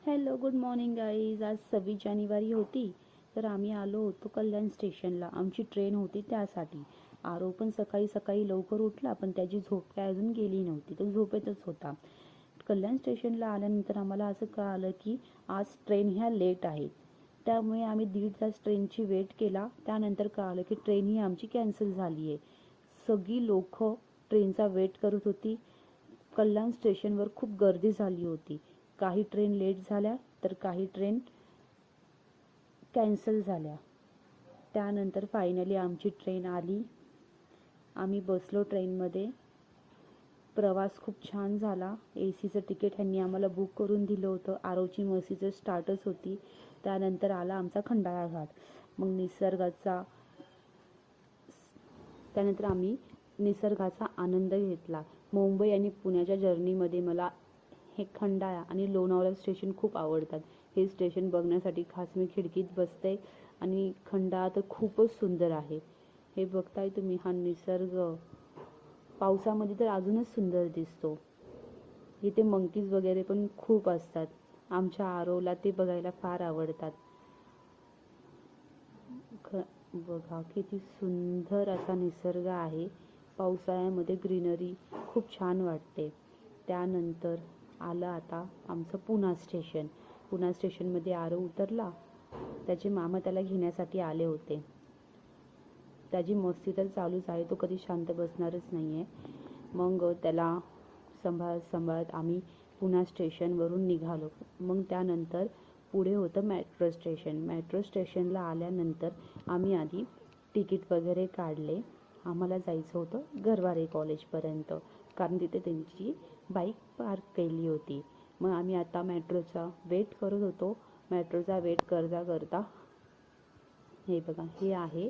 Hello, good morning guys. आज 26 जानेवारी होती, तर आम्ही आलो होतो कल्याण स्टेशनला. आमची ट्रेन होती त्यासाठी. आरो पण सकाळी सकाळी लवकर उठला, पण त्याची झोप काय अजून गेली नव्हती, तो झोपेतच होता. कल्याण स्टेशनला आल्यानंतर आम्हाला असं कळालं की आज ट्रेन ह्या लेट आहेत. त्यामुळे आम्ही 1.5 तास ट्रेनची वेट केला. त्यानंतर कळालं की ट्रेन ही आमची कॅन्सल झाली आहे. सगळी लोक ट्रेनचा वेट करत होती. कल्याण स्टेशनवर खूप गर्दी झाली होती. काही ट्रेन लेट झाल्या तर काही ट्रेन कॅन्सल झाल्या. त्यानंतर फायनली आमची ट्रेन आली. आम्ही बसलो ट्रेनमध्ये. प्रवास खूप छान झाला. एसीचं तिकीट ह्यांनी आम्हाला बुक करून दिलं होतं. आरोची मस्तीचं स्टार्टच होती. त्यानंतर आला आमचा खंडाळा घाट. मग त्यानंतर आम्ही निसर्गाचा आनंद घेतला. मुंबई आणि पुण्याच्या जर्नीमध्ये मला हे खंडाळा आणि लोणावळा स्टेशन खूप आवडतात. हे स्टेशन बघण्यासाठी खास मी खिडकीत बसते. आणि खंडाळा तर खूपच सुंदर आहे. हे बघताय तुम्ही, हा निसर्ग पावसामध्ये तर अजूनच सुंदर दिसतो. इथे मंकीज वगैरे पण खूप असतात. आमच्या आरोला ते बघायला फार आवडतात. बघा किती सुंदर असा निसर्ग आहे. पावसाळ्यामध्ये ग्रीनरी खूप छान वाटते. त्यानंतर आलं आता आमचं पुणा स्टेशन. पुणा स्टेशनमध्ये आरो उतरला. त्याचे मामा त्याला घेण्यासाठी आले होते. त्याची मस्ती तर चालूच आहे, तो कधी शांत बसणारच नाही आहे. मग त्याला सांभाळत आम्ही पुणा स्टेशनवरून निघालो. मग त्यानंतर पुढे होतं मेट्रो स्टेशन. मेट्रो स्टेशनला आल्यानंतर आम्ही आधी तिकीट वगैरे काढले. आम्हाला जायचं होतं गरवारे कॉलेजपर्यंत, कारण तिथे त्यांची बाईक पार्क केली होती. मग आम्ही आता मेट्रोचा वेट करत होतो. मेट्रोचा वेट करता करता हे बघा, हे आहे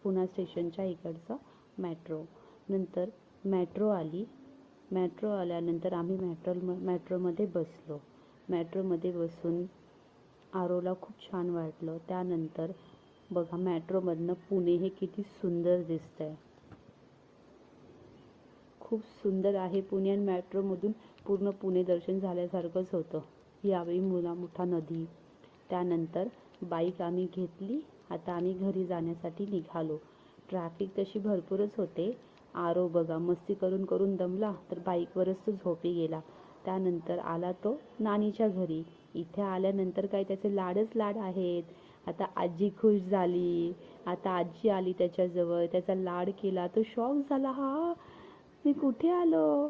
पुणा स्टेशनच्या इकडचं मेट्रो. नंतर मेट्रो आली. मेट्रो आल्यानंतर आम्ही मेट्रोमध्ये बसलो. मेट्रोमध्ये बसून आरोला खूप छान वाटलं. त्यानंतर बघा, मेट्रोमधनं पुणे हे किती सुंदर दिसतंय. खूप सुंदर आहे पुणे. आणि मेट्रोमधून पूर्ण पुणे दर्शन झाल्यासारखंच होतं. यावेळी मोठा नदी. त्यानंतर बाईक आम्ही घेतली. आता आम्ही घरी जाण्यासाठी निघालो. ट्रॅफिक तशी भरपूरच होते. आरो बघा मस्ती करून करून दमला, तर बाईकवरच तो झोपी गेला. त्यानंतर आला तो नानीच्या घरी. इथे आल्यानंतर काय त्याचे लाडच लाड आहेत. आता आजी खुश झाली. आता आजी आली त्याच्याजवळ, त्याचा लाड केला. तो शॉक झाला, हा मी कुठे आलो.